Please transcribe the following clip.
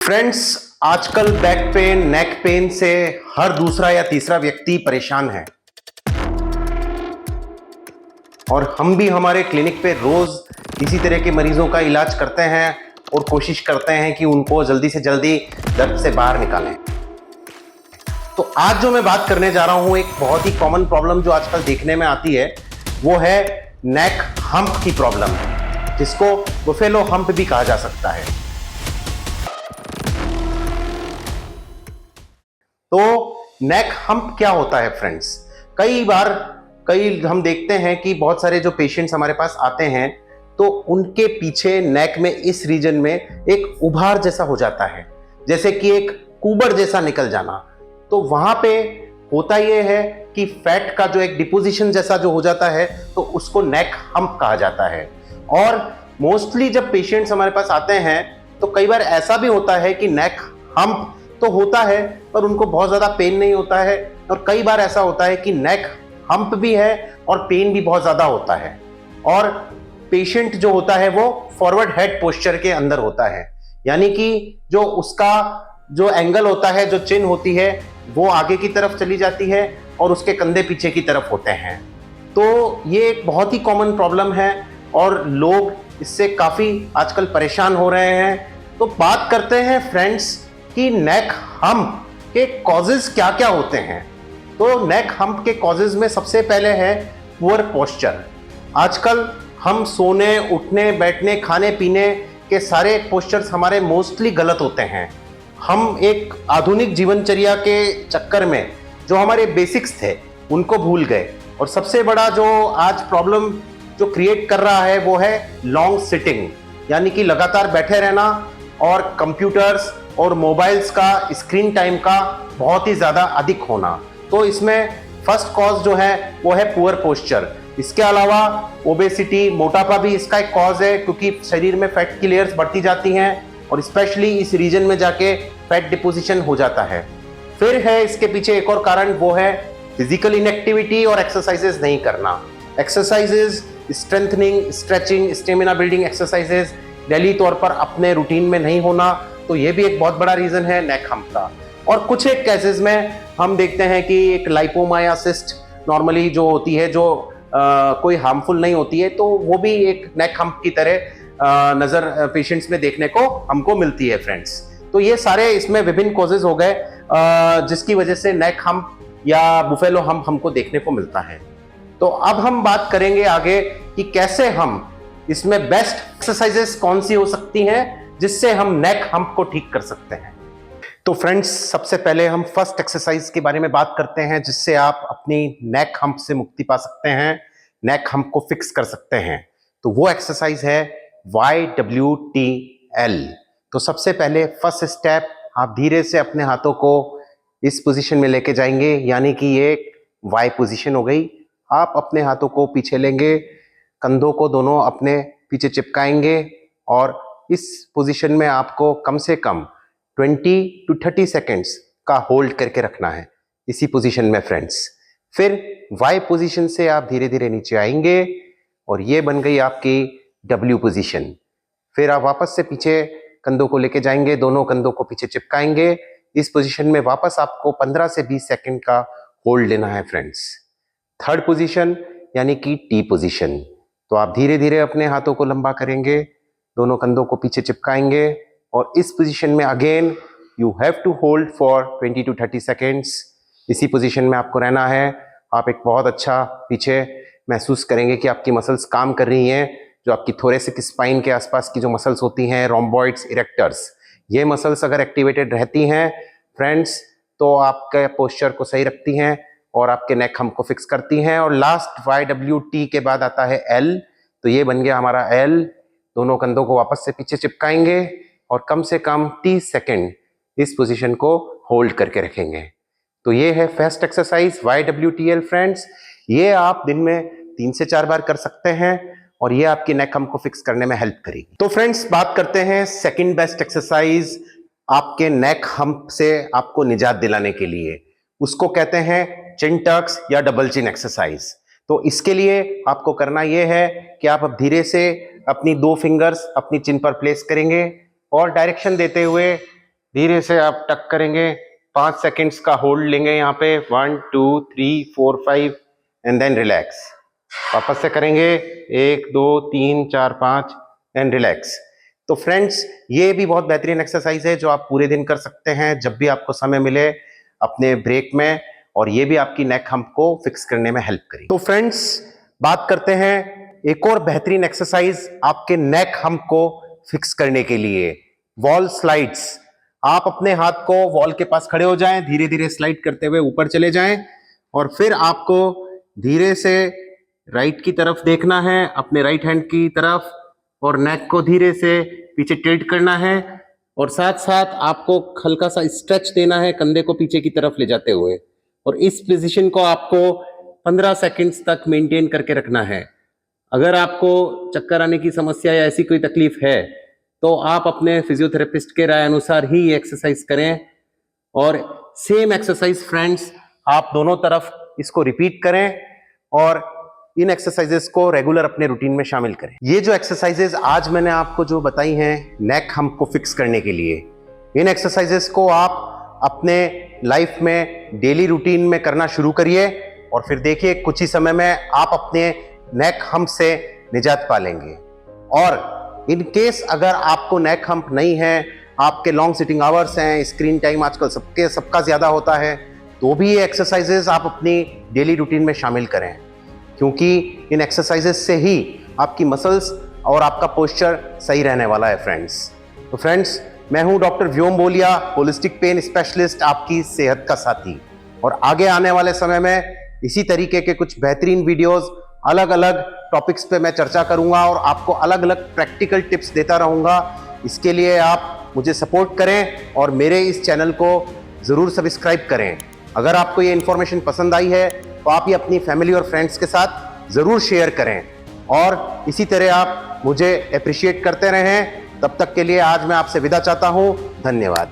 Friends, आजकल back pain, neck pain से हर दूसरा या तीसरा व्यक्ति परेशान है और हम भी हमारे क्लिनिक पे रोज इसी तरह के मरीजों का इलाज करते हैं और कोशिश करते हैं कि उनको जल्दी से जल्दी दर्द से बाहर निकालें। तो आज जो मैं बात करने जा रहा हूं, एक बहुत ही कॉमन प्रॉब्लम जो आजकल देखने में आती है, वो है नेक हम्प की प्रॉब्लम, जिसको बुफेलो हम्प भी कहा जा सकता है। तो नेक हम्प क्या होता है फ्रेंड्स? कई हम देखते हैं कि बहुत सारे जो पेशेंट्स हमारे पास आते हैं, तो उनके पीछे नेक में इस रीजन में एक उभार जैसा हो जाता है, जैसे कि एक कुबर जैसा निकल जाना। तो वहां पे होता यह है कि फैट का जो एक डिपोजिशन जैसा जो हो जाता है, तो उसको नेक हम्प कहा जाता है। और मोस्टली जब पेशेंट्स हमारे पास आते हैं, तो कई बार ऐसा भी होता है कि नेक हम्प तो होता है पर उनको बहुत ज्यादा पेन नहीं होता है, और कई बार ऐसा होता है कि नेक हम्प भी है और पेन भी बहुत ज्यादा होता है। और पेशेंट जो होता है वो फॉरवर्ड हेड पोस्चर के अंदर होता है, यानी कि जो उसका जो एंगल होता है, जो चिन होती है, वो आगे की तरफ चली जाती है और उसके कंधे पीछे की तरफ होते हैं। तो ये एक बहुत ही कॉमन प्रॉब्लम है और लोग इससे काफी आजकल परेशान हो रहे हैं। तो बात करते हैं फ्रेंड्स कि नेक हम्प के कॉजेज क्या क्या होते हैं। तो नेक हम्प के कॉजेज में सबसे पहले है पुअर पोस्चर। आजकल हम सोने, उठने, बैठने, खाने पीने के सारे पोस्चर्स हमारे मोस्टली गलत होते हैं। हम एक आधुनिक जीवनचर्या के चक्कर में जो हमारे बेसिक्स थे उनको भूल गए, और सबसे बड़ा जो आज प्रॉब्लम जो क्रिएट कर रहा है वो है लॉन्ग सिटिंग, यानी कि लगातार बैठे रहना और कंप्यूटर्स और मोबाइल्स का स्क्रीन टाइम का बहुत ही ज्यादा अधिक होना। तो इसमें फर्स्ट कॉज जो है वो है पुअर पोस्चर। इसके अलावा ओबेसिटी, मोटापा भी इसका एक कॉज है, क्योंकि शरीर में फैट की लेयर्स बढ़ती जाती हैं और स्पेशली इस रीजन में जाके फैट डिपोजिशन हो जाता है। फिर है इसके पीछे एक और कारण, वो है फिजिकल इनएक्टिविटी और एक्सरसाइजेस नहीं करना। Exercises, strengthening, stretching, stamina building exercises daily तौर पर अपने रूटीन में नहीं होना, तो ये भी एक बहुत बड़ा रीजन है नेक हम्प का। और कुछ एक केसेस में हम देखते हैं कि एक लाइपोमा या सिस्ट नॉर्मली जो होती है, जो कोई हार्मफुल नहीं होती है, तो वो भी एक नेक हम्प की तरह नजर पेशेंट्स में देखने को हमको मिलती है फ्रेंड्स। तो ये सारे इसमें विभिन्न कॉजेज हो गए जिसकी वजह से नेक हम्प या बुफेलो हम्प हमको देखने को मिलता है। तो अब हम बात करेंगे आगे कि कैसे हम इसमें बेस्ट एक्सरसाइजेस कौन सी हो सकती हैं जिससे हम नेक हम्प को ठीक कर सकते हैं। तो फ्रेंड्स, सबसे पहले हम फर्स्ट एक्सरसाइज के बारे में बात करते हैं जिससे आप अपनी नेक हम्प से मुक्ति पा सकते हैं, नेक हम्प को फिक्स कर सकते हैं। तो वो एक्सरसाइज है YWTL। तो सबसे पहले फर्स्ट स्टेप, आप धीरे से अपने हाथों को इस पोजीशन में लेके जाएंगे, यानी कि ये Y पोजीशन हो गई। आप अपने हाथों को पीछे लेंगे, कंधों को दोनों अपने पीछे चिपकाएंगे और इस पोजीशन में आपको कम से कम 20 to 30 सेकेंड्स का होल्ड करके रखना है इसी पोजीशन में फ्रेंड्स। फिर Y पोजीशन से आप धीरे धीरे नीचे आएंगे और ये बन गई आपकी W पोजीशन। फिर आप वापस से पीछे कंधों को लेके जाएंगे, दोनों कंधों को पीछे चिपकाएंगे। इस पोजीशन में वापस आपको 15 से 20 सेकेंड का होल्ड लेना है फ्रेंड्स। थर्ड पोजीशन यानी कि T पोजीशन। तो आप धीरे धीरे अपने हाथों को लंबा करेंगे, दोनों कंधों को पीछे चिपकाएंगे और इस पोजीशन में again you have to hold for 20 to 30 seconds. इसी पोजीशन में आपको रहना है। आप एक बहुत अच्छा पीछे महसूस करेंगे कि आपकी मसल्स काम कर रही हैं, जो आपकी थोरेसिक स्पाइन के आसपास की जो मसल्स होती हैं, रोम्बॉइड्स, इरेक्टर्स, ये मसल्स अगर एक्टिवेटेड रहती हैं फ्रेंड्स, तो आपके पोस्चर को सही रखती हैं और आपके नेक हम्प को फिक्स करती हैं। और लास्ट YWT के बाद आता है L। तो ये बन गया हमारा L। दोनों कंधों को वापस से पीछे चिपकाएंगे और कम से कम 30 सेकेंड इस पोजीशन को होल्ड करके रखेंगे। तो ये है फर्स्ट एक्सरसाइज YWTL फ्रेंड्स। ये आप दिन में 3 से 4 बार कर सकते हैं और ये आपकी नेक हम्प को फिक्स करने में हेल्प करेगी। तो फ्रेंड्स, बात करते हैं सेकंड बेस्ट एक्सरसाइज आपके नेक हम्प से आपको निजात दिलाने के लिए। उसको कहते हैं चिन टक्स या डबल चिन एक्सरसाइज। तो इसके लिए आपको करना यह है कि आप अब धीरे से अपनी 2 फिंगर्स अपनी चिन पर प्लेस करेंगे और डायरेक्शन देते हुए धीरे से आप टक करेंगे, 5 सेकंड्स का होल्ड लेंगे यहाँ पे, 1 2 3 4 5 एंड देन रिलैक्स। वापस से करेंगे 1 2 3 4 5 एंड रिलैक्स। तो फ्रेंड्स, ये भी बहुत बेहतरीन एक्सरसाइज है जो आप पूरे दिन कर सकते हैं जब भी आपको समय मिले अपने ब्रेक में, और ये भी आपकी नेक हम्प को फिक्स करने में हेल्प करेगी। तो फ्रेंड्स, बात करते हैं एक और बेहतरीन एक्सरसाइज आपके नेक हम्प को फिक्स करने के लिए, वॉल स्लाइड्स। आप अपने हाथ को वॉल के पास खड़े हो जाएं, धीरे धीरे स्लाइड करते हुए ऊपर चले जाएं, और फिर आपको धीरे से राइट की तरफ देखना है, अपने राइट हैंड की तरफ, और नेक को धीरे से पीछे टिल्ट करना है, और साथ साथ आपको हल्का सा स्ट्रेच देना है कंधे को पीछे की तरफ ले जाते हुए, और इस पोजीशन को आपको 15 सेकंड्स तक मेंटेन करके रखना है। अगर आपको चक्कर आने की समस्या या ऐसी कोई तकलीफ है तो आप अपने फिजियोथेरेपिस्ट के राय अनुसार ही ये एक्सरसाइज करें, और सेम एक्सरसाइज फ्रेंड्स आप दोनों तरफ इसको रिपीट करें, और इन एक्सरसाइजेस को रेगुलर अपने रूटीन में शामिल करें। ये जो एक्सरसाइजेस आज मैंने आपको जो बताई हैं नेक हम्प को फिक्स करने के लिए, इन एक्सरसाइजेस को आप अपने लाइफ में डेली रूटीन में करना शुरू करिए, और फिर देखिए कुछ ही समय में आप अपने नेक हम्प से निजात पा लेंगे। और इन केस अगर आपको नेक हम्प नहीं है, आपके लॉन्ग सिटिंग आवर्स हैं, स्क्रीन टाइम आजकल सबका ज्यादा होता है, तो भी ये एक्सरसाइजेस आप अपनी डेली रूटीन में शामिल करें, क्योंकि इन एक्सरसाइजेस से ही आपकी मसल्स और आपका पोस्चर सही रहने वाला है फ्रेंड्स। तो फ्रेंड्स, मैं हूं डॉक्टर व्योम बोलिया, होलिस्टिक पेन स्पेशलिस्ट, आपकी सेहत का साथी, और आगे आने वाले समय में इसी तरीके के कुछ बेहतरीन वीडियोस अलग अलग टॉपिक्स पे मैं चर्चा करूंगा और आपको अलग अलग प्रैक्टिकल टिप्स देता रहूंगा। इसके लिए आप मुझे सपोर्ट करें और मेरे इस चैनल को ज़रूर सब्सक्राइब करें। अगर आपको ये इन्फॉर्मेशन पसंद आई है तो आप ये अपनी फैमिली और फ्रेंड्स के साथ ज़रूर शेयर करें, और इसी तरह आप मुझे अप्रिशिएट करते रहें। तब तक के लिए आज मैं आपसे विदा चाहता हूँ। धन्यवाद।